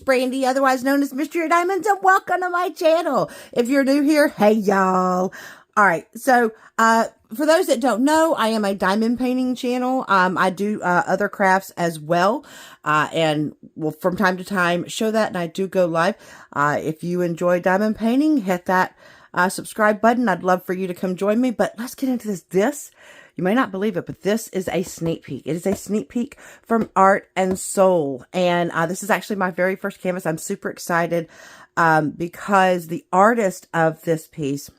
Brandy, otherwise known as Mystery Diamonds, and welcome to my channel. If you're new here, hey y'all. All right, so for those that don't know, I am a diamond painting channel. I do other crafts as well, and will from time to time show that, and I do go live. If you enjoy diamond painting, hit that subscribe button. I'd love for you to come join me, but let's get into this. You may not believe it, but this is a sneak peek. It is a sneak peek from ArtandSoul. And this is actually my very first canvas. I'm super excited because the artist of this piece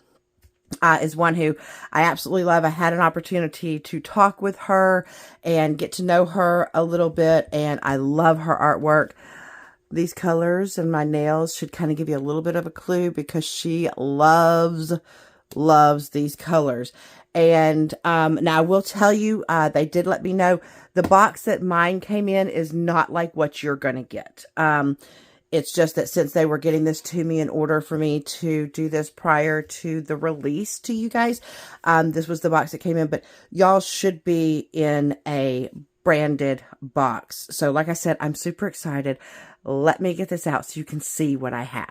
is one who I absolutely love. I had an opportunity to talk with her and get to know her a little bit, and I love her artwork. These colors and my nails should kind of give you a little bit of a clue because she loves these colors. And now I will tell you, they did let me know the box that mine came in is not like what you're going to get. It's just that since they were getting this to me in order for me to do this prior to the release to you guys, this was the box that came in. But y'all should be in a branded box. So like I said, I'm super excited. Let me get this out so you can see what I have.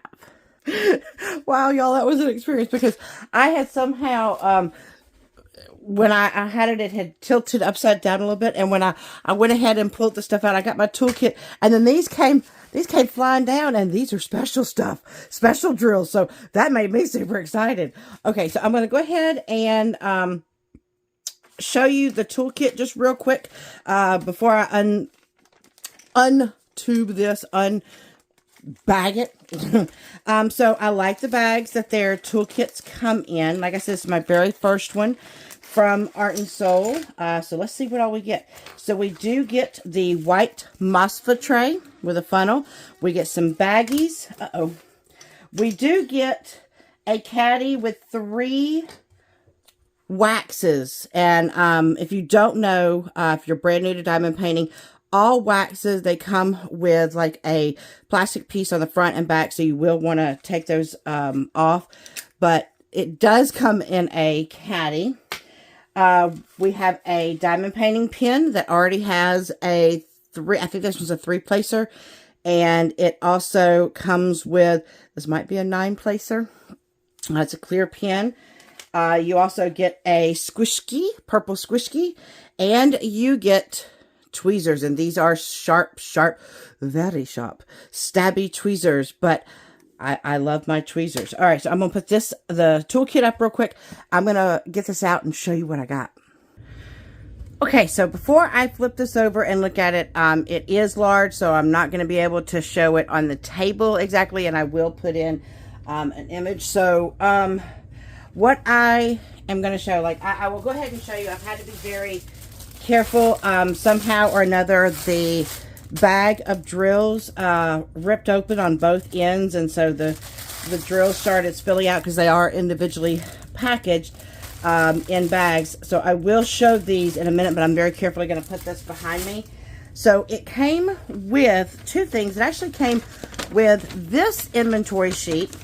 Wow, y'all, that was an experience because I had somehow... when I had it, it had tilted upside down a little bit. And when I went ahead and pulled the stuff out, I got my toolkit. And then these came flying down. And these are special stuff, special drills. So that made me super excited. Okay, so I'm going to go ahead and show you the toolkit just real quick before I untube this, bag it. So I like the bags that their toolkits come in. Like I said, this is my very first one from ArtandSoul. So let's see what all we get. So we do get the white Mosfa tray with a funnel. We get some baggies. We do get a caddy with 3 waxes. And if you don't know, if you're brand new to diamond painting, all waxes, they come with like a plastic piece on the front and back, so you will want to take those off. But it does come in a caddy. We have a diamond painting pin that already has a 3, I think this was a 3-placer. And it also comes with, this might be a 9-placer. It's a clear pin. You also get a squishy, purple squishy, and you get tweezers, and these are sharp, very sharp, stabby tweezers, but I love my tweezers. All right, so I'm going to put the toolkit up real quick. I'm going to get this out and show you what I got. Okay, so before I flip this over and look at it, it is large, so I'm not going to be able to show it on the table exactly, and I will put in an image. So what I am going to show, like I will go ahead and show you. I've had to be very careful. Somehow or another, the bag of drills ripped open on both ends, and so the drills started spilling out because they are individually packaged in bags. So I will show these in a minute, but I'm very carefully going to put this behind me. So it came with 2 things. It actually came with this inventory sheet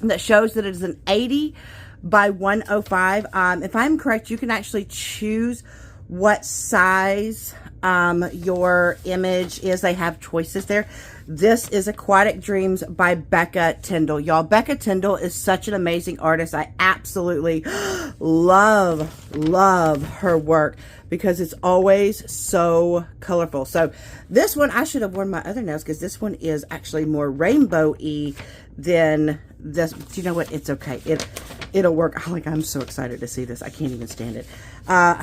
that shows that it is an 80 by 105. If I'm correct, you can actually choose what size your image is. They have choices there. This is Aquatic Dreams by Becca Tyndall. Y'all, Becca Tyndall is such an amazing artist. I absolutely love her work because it's always so colorful. So this one, I should have worn my other nails because this one is actually more rainbow-y than this. Do you know what? It's okay. It'll work. Like, I'm so excited to see this. I can't even stand it.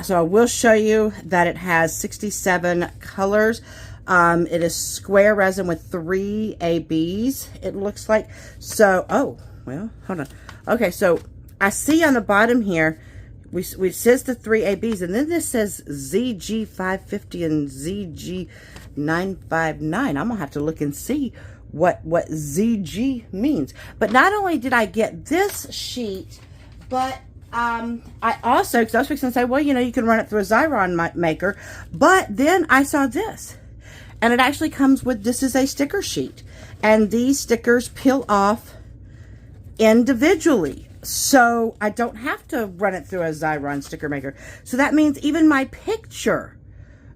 So I will show you that it has 67 colors. It is square resin with 3 ABs, it looks like. So, oh, well, hold on. Okay, so I see on the bottom here, we says the 3 ABs, and then this says ZG550 and ZG959. I'm going to have to look and see what ZG means. But not only did I get this sheet, but I also, because I was fixing to say, well, you know, you can run it through a Xyron maker, but then I saw this, and it actually comes with, this is a sticker sheet, and these stickers peel off individually, so I don't have to run it through a Xyron sticker maker. So that means even my picture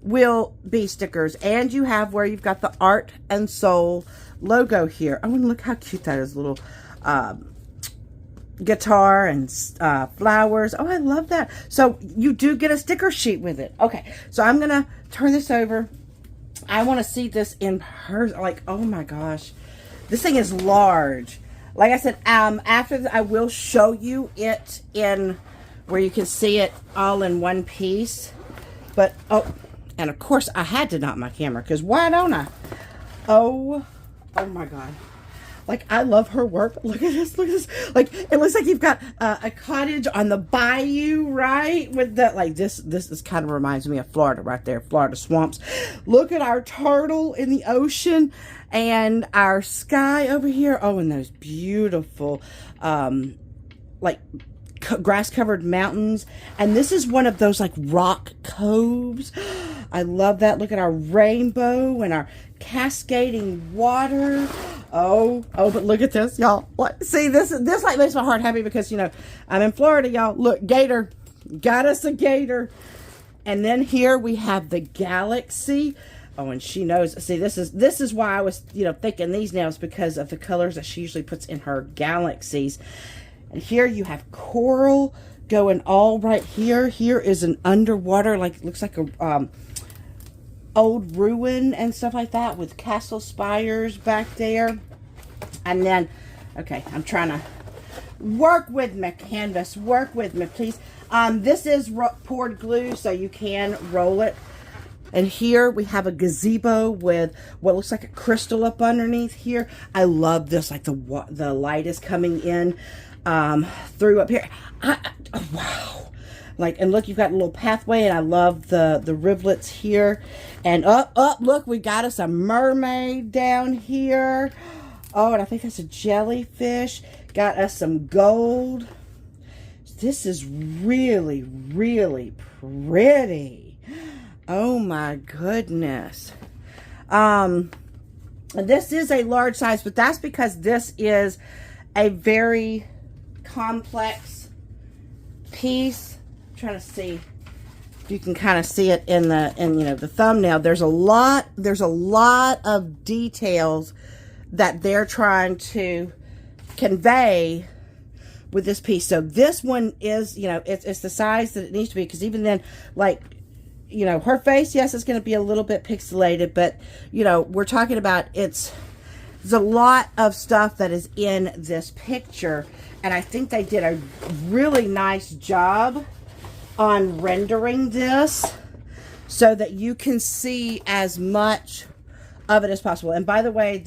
will be stickers, and you have where you've got the ArtandSoul logo here. Oh, and look how cute that is. Little guitar and flowers. Oh, I love that. So you do get a sticker sheet with it. Okay, so I'm going to turn this over. I want to see this in person. Like, oh my gosh. This thing is large. Like I said, after this, I will show you it in where you can see it all in one piece. But, oh, and of course I had to knock my camera, because why don't I? Oh my God. Like, I love her work. Look at this, look at this. Like, it looks like you've got a cottage on the bayou, right? With that, like, this kind of reminds me of Florida right there, Florida swamps. Look at our turtle in the ocean and our sky over here. Oh, and those beautiful, like, grass-covered mountains. And this is one of those, like, rock coves. I love that. Look at our rainbow and our cascading water. Oh, but look at this, y'all. See, this like makes my heart happy, because, you know, I'm in Florida, y'all. Look, gator. Got us a gator. And then here we have the galaxy. Oh, and she knows. See, this is why I was, you know, thinking these nails, because of the colors that she usually puts in her galaxies. And here you have coral going all right here. Here is an underwater, like, looks like a old ruin and stuff like that, with castle spires back there. And then, okay, I'm trying to work with my canvas. Work with me, please. This is poured glue, so you can roll it. And here we have a gazebo with what looks like a crystal up underneath here. I love this. Like, the light is coming in through up here. Oh, wow. Like, and look, you've got a little pathway, and I love the rivulets here. And up, look, we got us a mermaid down here. Oh, and I think that's a jellyfish. Got us some gold. This is really, really pretty. Oh my goodness. This is a large size, but that's because this is a very complex piece. I'm trying to see if you can kind of see it in you know, the thumbnail. There's a lot of details that they're trying to convey with this piece. So this one is, you know, it's the size that it needs to be, because even then, like, you know, her face, yes, it's going to be a little bit pixelated, but, you know, we're talking about there's a lot of stuff that is in this picture, and I think they did a really nice job on rendering this so that you can see as much of it as possible. And by the way,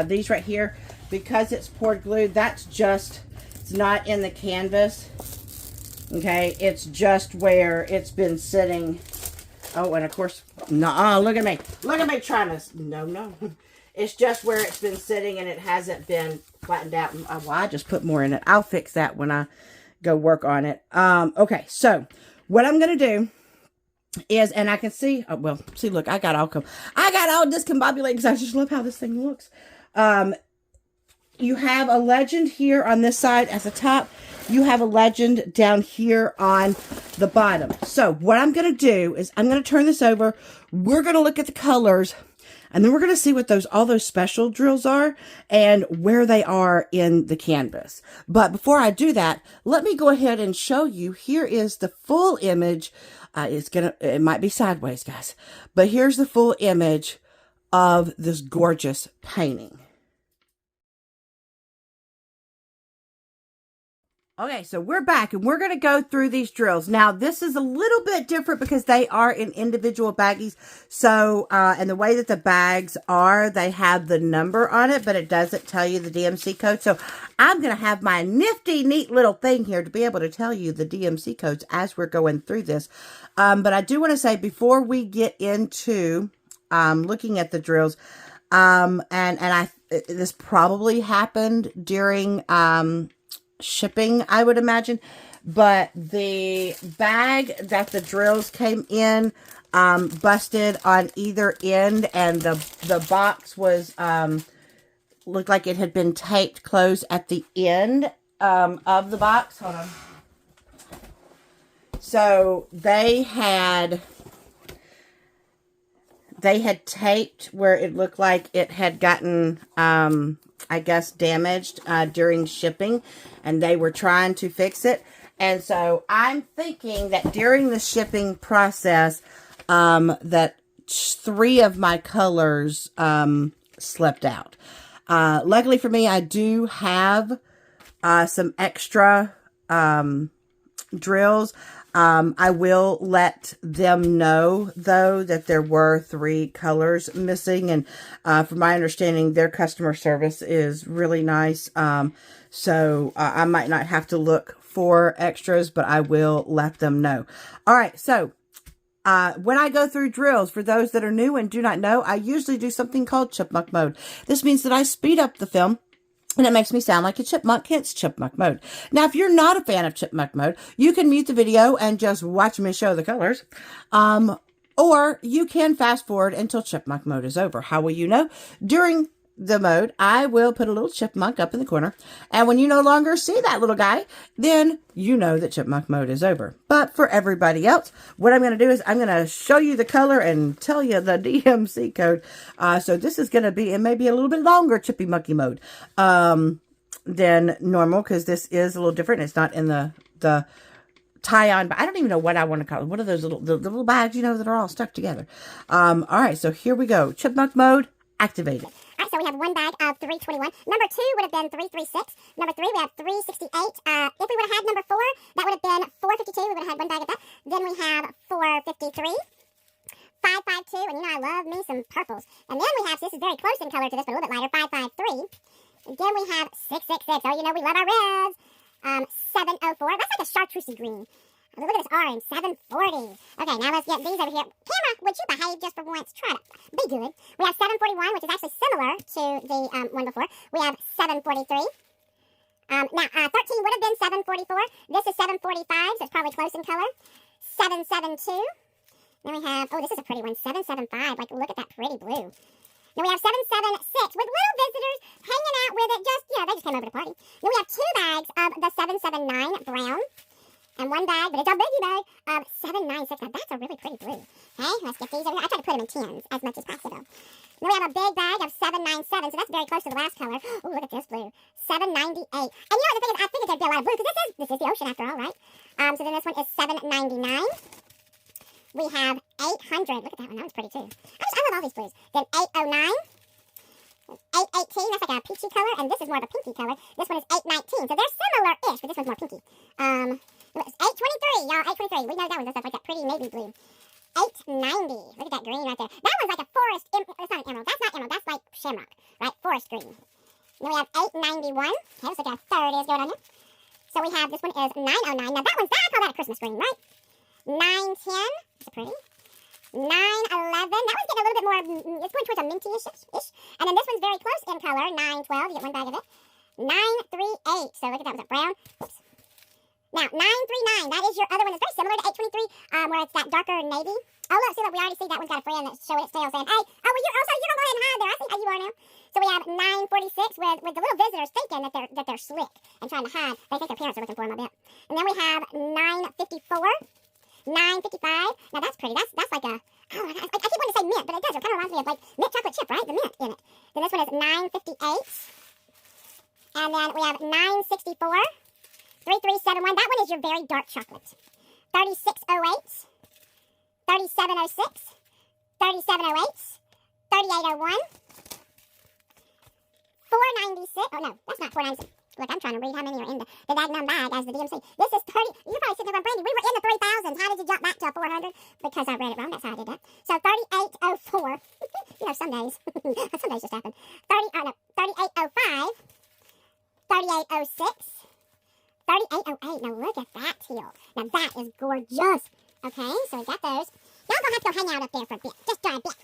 these right here, because it's poured glue, that's just, it's not in the canvas. Okay, it's just where it's been sitting. Oh, and of course, no, look at me trying to, no. It's just where it's been sitting, and it hasn't been flattened out. Well, I just put more in it. I'll fix that when I go work on it. Okay, so what I'm going to do is, and I can see, oh, well, see, look, I got all discombobulated, because I just love how this thing looks. You have a legend here on this side at the top. You have a legend down here on the bottom. So what I'm going to do is I'm going to turn this over. We're going to look at the colors, and then we're going to see what all those special drills are and where they are in the canvas. But before I do that, let me go ahead and show you. Here is the full image. It might be sideways, guys, but here's the full image of this gorgeous painting. Okay, so we're back, and we're going to go through these drills. Now, this is a little bit different because they are in individual baggies. So, and the way that the bags are, they have the number on it, but it doesn't tell you the DMC code. So, I'm going to have my nifty, neat little thing here to be able to tell you the DMC codes as we're going through this. But I do want to say, before we get into looking at the drills, this probably happened during shipping, I would imagine, but the bag that the drills came in busted on either end, and the box was looked like it had been taped closed at the end of the box. Hold on. So they had they had taped where it looked like it had gotten, I guess, damaged during shipping, and they were trying to fix it. And so I'm thinking that during the shipping process, that 3 of my colors slipped out. Luckily for me, I do have some extra drills. I will let them know, though, that there were 3 colors missing. And from my understanding, their customer service is really nice. So I might not have to look for extras, but I will let them know. All right, so when I go through drills, for those that are new and do not know, I usually do something called chipmunk mode. This means that I speed up the film, and it makes me sound like a chipmunk, hence chipmunk mode. Now, if you're not a fan of chipmunk mode, you can mute the video and just watch me show the colors. Or you can fast forward until chipmunk mode is over. How will you know? During the mode, I will put a little chipmunk up in the corner. And when you no longer see that little guy, then you know that chipmunk mode is over. But for everybody else, what I'm going to do is I'm going to show you the color and tell you the DMC code. So this is going to be, it may be a little bit longer chippy monkey mode than normal, because this is a little different. It's not in the tie-on, but I don't even know what I want to call it. What are those the little bags, you know, that are all stuck together? All right, so here we go. Chipmunk mode activated. All right, so we have one bag of 321. Number 2 would have been 336. Number 3, we have 368. If we would have had number 4, that would have been 452. We would have had one bag of that. Then we have 453. 552, and you know I love me some purples. And then we have, so this is very close in color to this, but a little bit lighter, 553. And then we have 666. Oh, you know we love our reds. 704. That's like a chartreusey green. Look at this orange, 740. Okay, now let's get these over here. Camera, would you behave just for once? Try to be good. We have 741, which is actually similar to the one before. We have 743. Now, 13 would have been 744. This is 745, so it's probably close in color. 772. Then we have, oh, this is a pretty one, 775. Like, look at that pretty blue. Then we have 776 with little visitors hanging out with it. Just, you know, they just came over to party. Then we have 2 bags of the 779 brown. And one bag, but it's a biggie bag, of 796. Now, that's a really pretty blue. Okay, let's get these over here. I try to put them in tins as much as possible. Then we have a big bag of 797, so that's very close to the last color. Oh, look at this blue. 798. And you know, the thing is, I figured there'd be a lot of blue, because this is the ocean after all, right? So then this one is 799. We have 800. Look at that one. That one's pretty, too. I love all these blues. Then 809. 818. That's like a peachy color, and this is more of a pinky color. This one is 819. So they're similar-ish, but this one's more pinky. 823, y'all, 823. We know that one does stuff like that pretty navy blue. 890. Look at that green right there. That one's like a forest. It's not an emerald. That's not emerald. That's like shamrock, right? Forest green. Then we have 891. Okay, let's look at how third is going on here. So we have, this one is 909. Now that one's, I call that a Christmas green, right? 910. That's pretty. 911. That one's getting a little bit more, it's going towards a minty-ish. And then this one's very close in color. 912. You get one bag of it. 938. So look at that. Was it brown? Oops. Now, 939, that is your other one. It's very similar to 823, where it's that darker navy. Oh, look, see, look, we already see that one's got a friend that's showing its tail saying, hey, oh, well, you're, oh, so you don't go ahead and hide there. I see how you are now. So we have 946 with the little visitors thinking that they're slick and trying to hide. They think their parents are looking for them, I bet. And then we have 954, 955. Now, that's pretty. That's like a, oh, I keep wanting to say mint, but it does. It kind of reminds me of, like, mint chocolate chip, right? The mint in it. Then this one is 958. And then we have 964. 3371, that one is your very dark chocolate. 3608, 3706, 3708, 3801, 496. Oh no, that's not 496. Look, I'm trying to read how many are in the daggone bag as the DMC. This is 30. You're probably sitting there going, Brandy, we were in the 3000s. How did you jump back to a 400? Because I read it wrong. That's how I did that. So 3804. You know, some days. Some days just happen. 3805, 3806. 3808. Now look at that teal. Now that is gorgeous. Okay, so we got those. Y'all gonna have to go hang out up there for a bit. Just try a bit.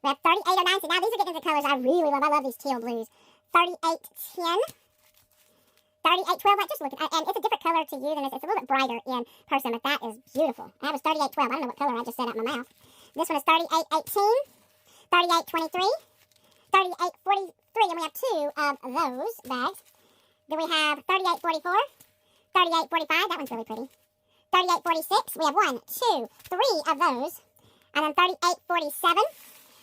We have 3809. So now these are getting into colors I really love. I love these teal blues. 3810. 3812. Like, just look at, and it's a different color to you than it's a little bit brighter in person, but that is beautiful. That was 3812. I don't know what color I just said out my mouth. This one is 3818. 3823. 3843. And we have 2 of those bags. Then we have 3844, 3845, that one's really pretty. 3846, we have 1, 2, 3 of those. And then 38.47.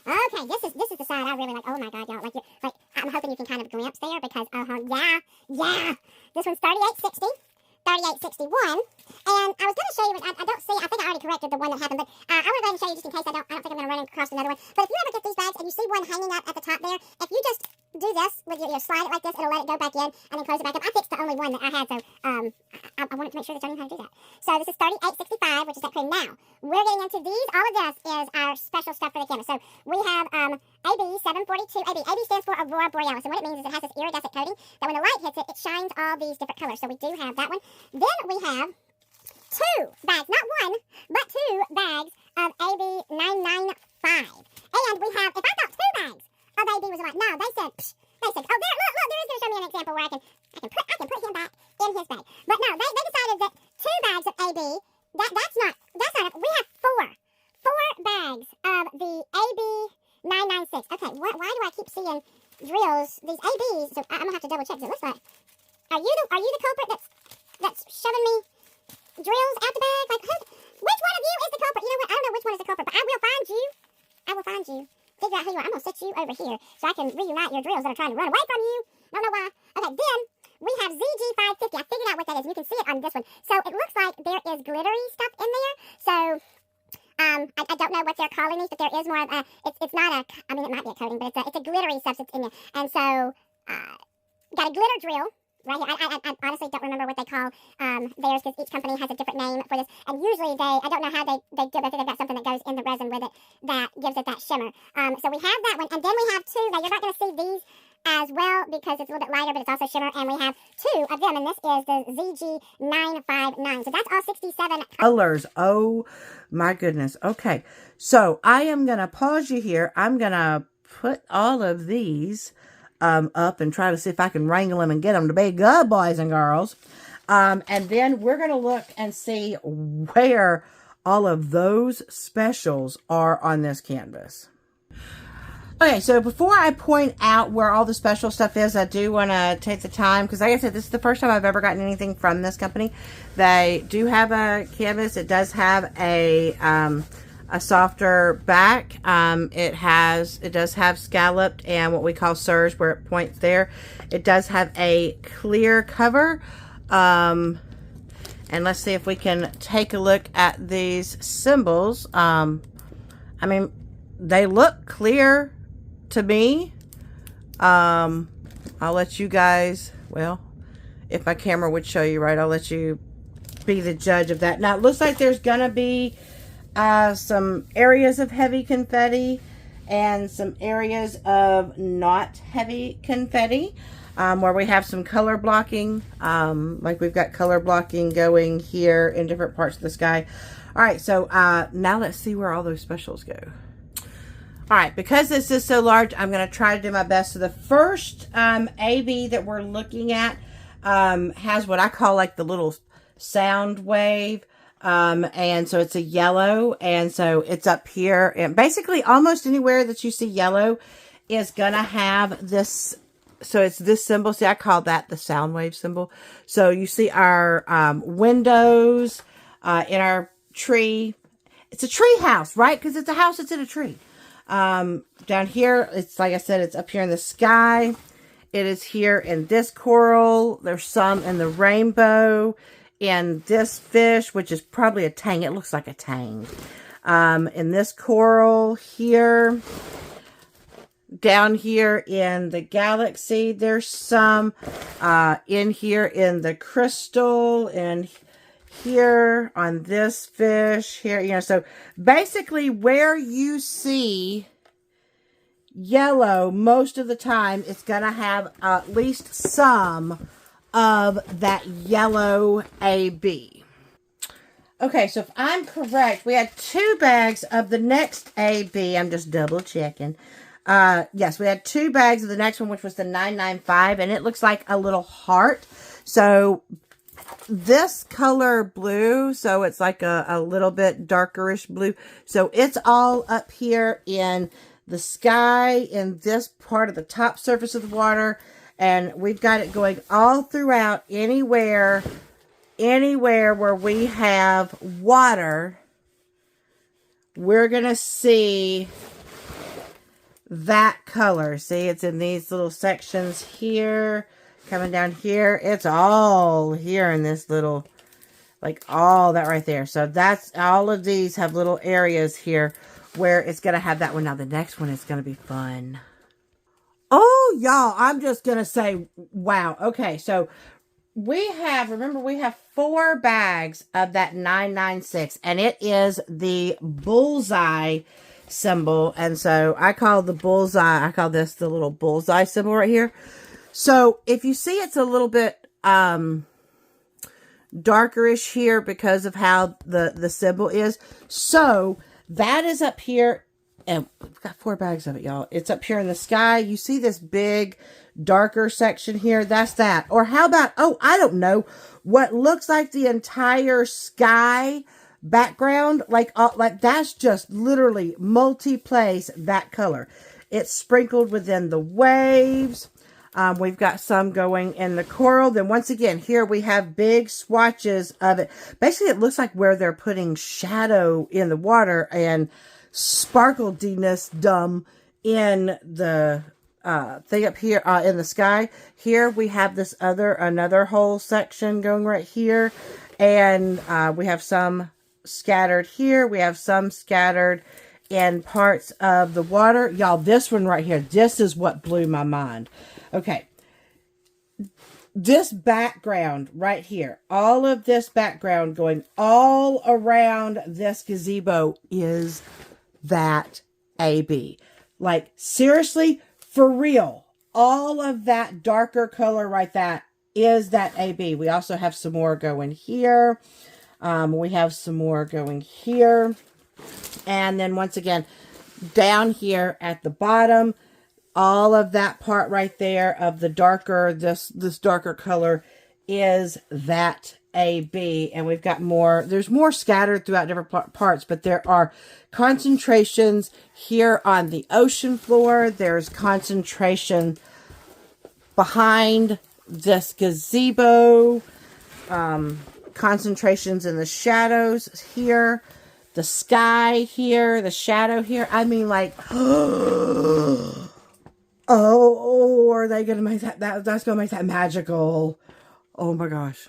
Okay, this is the side I really like. Oh my God, y'all! Like I'm hoping you can kind of glimpse there because yeah. This one's 38.60. 38.61, and I was going to show you, I don't see, I think I already corrected the one that happened, but I want to go ahead and show you just in case I don't think I'm going to run across another one. But if you ever get these bags and you see one hanging up at the top there, if you just do this with your slide it like this, it'll let it go back in and then close it back up. I fixed the only one that I had, so I wanted to make sure that y'all knew how to do that. So this is 38.65, which is that cream. Now, we're getting into these. All of this is our special stuff for the camera. So we have AB 742. AB stands for Aurora Borealis, and what it means is it has this iridescent coating that when the light hits it, it shines all these different colors. So we do have that one. Then we have 2 bags, not one, but 2 bags of AB 995. And we have, if I thought 2 bags of AB was right, no, they said, oh, there, look, there is going to show me an example where I can put him back in his bag. But no, they decided that 2 bags of AB, that's not enough. We have 4 bags of the AB 996. Okay, why do I keep seeing drills, these ABs? So I'm going to have to double check. It looks like, are you the culprit that's shoving me drills out the bag? Like, which one of you is the culprit? You know what? I don't know which one is the culprit, but I will find you. Figure out who you are. I'm going to sit you over here so I can reunite your drills that are trying to run away from you. I don't know why. Okay, then we have ZG550. I figured out what that is, and you can see it on this one. So it looks like there is glittery stuff in there. So I don't know what they're calling these, but there is more of it's not a, I mean, it might be a coating, but it's a glittery substance in there. And so, got a glitter drill right here. I honestly don't remember what they call theirs because each company has a different name for this. And usually I don't know how they do it, but I think they've got something that goes in the resin with it that gives it that shimmer. So we have that one, and then we have 2. Now, you're not going to see these as well because it's a little bit lighter, but it's also shimmer, and we have 2 of them, and this is the ZG959. So that's all 67 colors. Oh my goodness. Okay, so I am going to pause you here. I'm going to put all of these up and try to see if I can wrangle them and get them to be good, boys and girls. And then we're going to look and see where all of those specials are on this canvas. Okay, so before I point out where all the special stuff is, I do want to take the time, because like I said, this is the first time I've ever gotten anything from this company. They do have a canvas. It does have a softer back. It does have scalloped and what we call serge, where it points there. It does have a clear cover. And let's see if we can take a look at these symbols. I mean, they look clear to me. I'll let you guys, well, if my camera would show you right, I'll let you be the judge of that. Now, it looks like there's gonna be some areas of heavy confetti and some areas of not heavy confetti, where we have some color blocking, like we've got color blocking going here in different parts of the sky. All right, so now let's see where all those specials go. All right, because this is so large, I'm going to try to do my best. So the first AB that we're looking at has what I call like the little sound wave. And so it's a yellow, and so it's up here, and basically almost anywhere that you see yellow is going to have this. So it's this symbol. See, I call that the sound wave symbol. So you see our windows in our tree. It's a tree house, right? Because it's a house that's in a tree. Down here, it's like I said, it's up here in the sky. It is here in this coral. There's some in the rainbow. In this fish, which is probably a tang. It looks like a tang. In this coral here. Down here in the galaxy, there's some. In here in the crystal. And here on this fish. Here, you know, so basically where you see yellow most of the time, it's going to have at least some of that yellow AB. Okay, so if I'm correct, we had 2 bags of the next AB. I'm just double checking. Yes, we had 2 bags of the next one, which was the 995, and it looks like a little heart. So this color blue, so it's like a little bit darkerish blue. So it's all up here in the sky, in this part of the top surface of the water. And we've got it going all throughout, anywhere where we have water, we're going to see that color. See, it's in these little sections here, coming down here. It's all here in this little, like all that right there. So that's, all of these have little areas here where it's going to have that one. Now the next one is going to be fun. Oh, y'all, I'm just going to say, wow. Okay, so we have, remember, we have 4 bags of that 996, and it is the bullseye symbol. And so I call the bullseye, I call this the little bullseye symbol right here. So if you see, it's a little bit darkerish here because of how the symbol is. So that is up here, and we've got 4 bags of it, y'all. It's up here in the sky. You see this big darker section here? That's that. Or how about, oh, I don't know, what looks like the entire sky background, like that's just literally multi-place that color. It's sprinkled within the waves. We've got some going in the coral. Then once again, here we have big swatches of it. Basically, it looks like where they're putting shadow in the water and sparklediness dumb in the thing up here in the sky. Here we have this another whole section going right here, and we have some scattered here. We have some scattered in parts of the water. Y'all, this one right here, this is what blew my mind. Okay, this background right here, all of this background going all around this gazebo is that AB. Like, seriously, for real, all of that darker color right that is that AB. We also have some more going here. We have some more going here. And then once again, down here at the bottom, all of that part right there of the darker, this darker color is that AB. And we've got more, there's more scattered throughout different parts, but there are concentrations here on the ocean floor. There's concentration behind this gazebo, concentrations in the shadows here, the sky here, the shadow here. I mean, like, oh, are they going to make that's going to make that magical? Oh my gosh.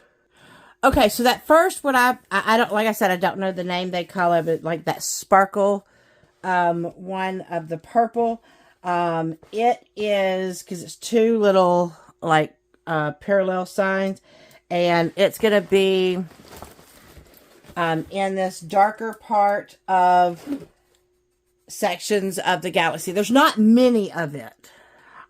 Okay, so that first one, I don't, like I said, I don't know the name they call it, but like that sparkle one of the purple. It is, because it's 2 little like parallel signs, and it's going to be in this darker part of sections of the galaxy. There's not many of it.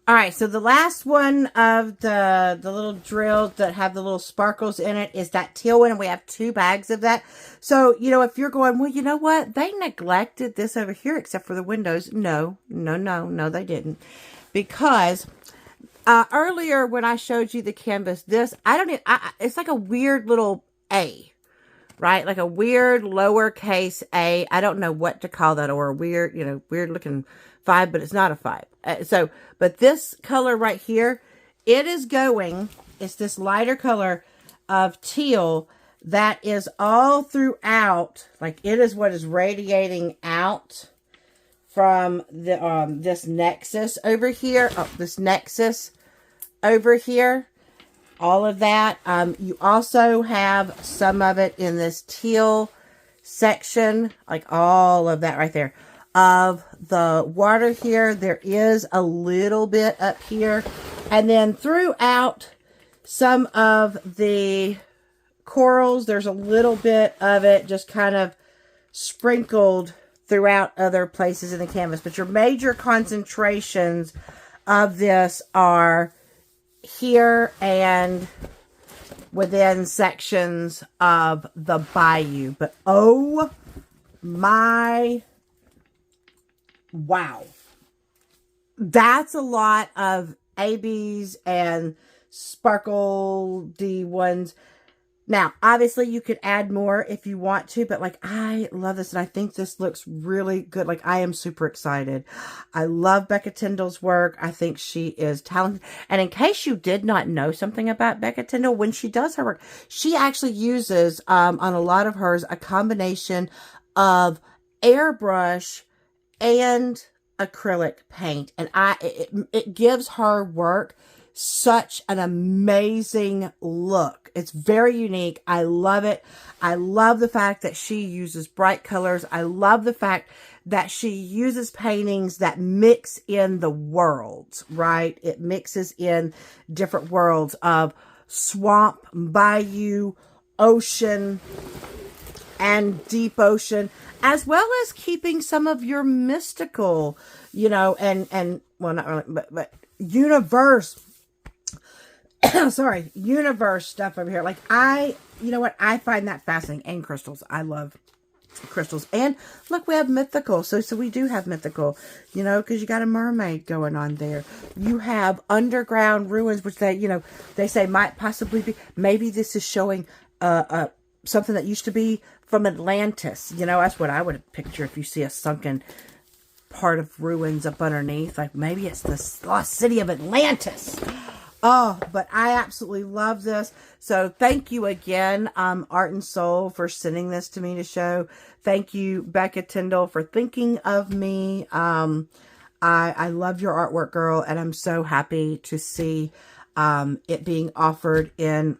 All right, so the last one of the little drills that have the little sparkles in it is that teal one, and we have 2 bags of that. So, you know, if you're going, well, you know what? They neglected this over here except for the windows. No, they didn't. Because earlier when I showed you the canvas, this, it's like a weird little A, right? Like a weird lowercase A. I don't know what to call that, or a weird, you know, weird looking 5, but it's not a 5. But this color right here, it's this lighter color of teal that is all throughout, like it is what is radiating out from the this nexus over here. This nexus over here. All of that. You also have some of it in this teal section, like all of that right there. Of the water here, there is a little bit up here, and then throughout some of the corals, there's a little bit of it just kind of sprinkled throughout other places in the canvas. But your major concentrations of this are here and within sections of the bayou. But oh my, wow. That's a lot of ABs and sparkle D ones. Now, obviously, you could add more if you want to, but like, I love this, and I think this looks really good. Like, I am super excited. I love Becca Tyndall's work. I think she is talented. And in case you did not know something about Becca Tyndall, when she does her work, she actually uses, on a lot of hers, a combination of airbrush and acrylic paint. And it gives her work such an amazing look. It's very unique. I love it. I love the fact that she uses bright colors. I love the fact that she uses paintings that mix in the worlds, right? It mixes in different worlds of swamp, bayou, ocean, and deep ocean, as well as keeping some of your mystical, you know, and well, not really, but universe, sorry, universe stuff over here. Like you know what? I find that fascinating. And crystals. I love crystals. And look, we have mythical. So we do have mythical, you know, because you got a mermaid going on there. You have underground ruins, which they, you know, they say might possibly be, maybe this is showing something that used to be from Atlantis. You know, that's what I would picture if you see a sunken part of ruins up underneath. Like maybe it's the lost city of Atlantis. Oh, but I absolutely love this. So thank you again, ArtandSoul, for sending this to me to show. Thank you, Becca Tyndall, for thinking of me. I love your artwork, girl, and I'm so happy to see it being offered in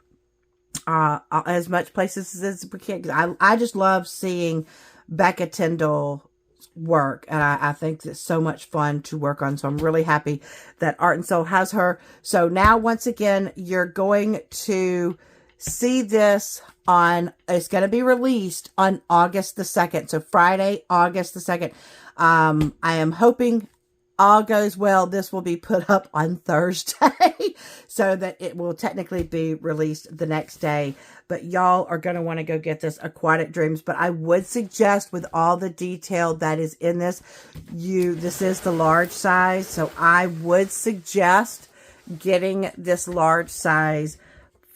as much places as we can. I just love seeing Becca Tyndall work, and I think it's so much fun to work on. So I'm really happy that ArtandSoul has her. So now, once again, you're going to see this it's going to be released on August the 2nd. So Friday, August the 2nd. I am hoping all goes well. This will be put up on Thursday so that it will technically be released the next day. But y'all are going to want to go get this Aquatic Dreams. But I would suggest, with all the detail that is in this, this is the large size. So I would suggest getting this large size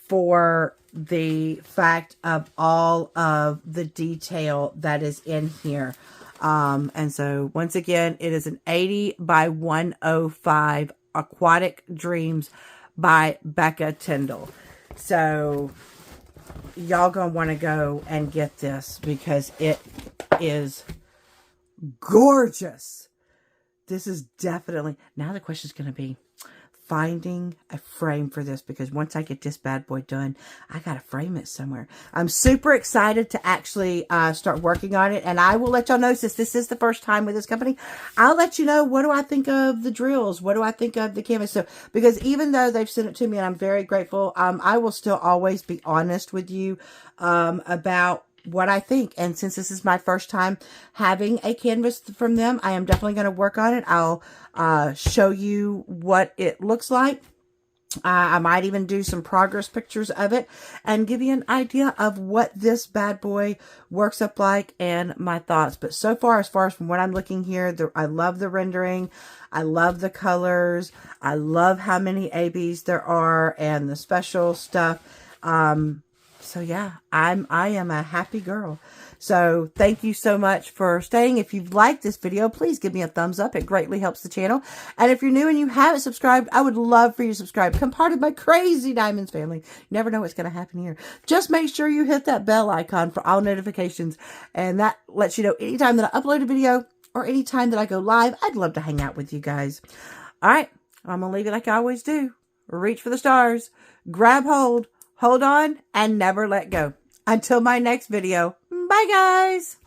for the fact of all of the detail that is in here. And so once again, it is an 80 by 105 Aquatic Dreams by Becca Tyndall. So y'all gonna want to go and get this because it is gorgeous. This is definitely, now the question is going to be finding a frame for this, because once I get this bad boy done, I gotta frame it somewhere. I'm super excited to actually start working on it, and I will let y'all know, since this is the first time with this company, I'll let you know what do I think of the drills, what do I think of the canvas. So because even though they've sent it to me and I'm very grateful, I will still always be honest with you about what I think. And since this is my first time having a canvas from them, I am definitely going to work on it. I'll show you what it looks like. I might even do some progress pictures of it and give you an idea of what this bad boy works up like and my thoughts. But so far, as from what I'm looking here, I love the rendering. I love the colors. I love how many ABs there are and the special stuff. So yeah, I am a happy girl. So thank you so much for staying. If you've liked this video, please give me a thumbs up. It greatly helps the channel. And if you're new and you haven't subscribed, I would love for you to subscribe. Become part of my crazy Diamonds family. You never know what's going to happen here. Just make sure you hit that bell icon for all notifications. And that lets you know anytime that I upload a video or anytime that I go live. I'd love to hang out with you guys. All right, I'm going to leave it like I always do. Reach for the stars. Grab hold. Hold on and never let go. Until my next video. Bye, guys.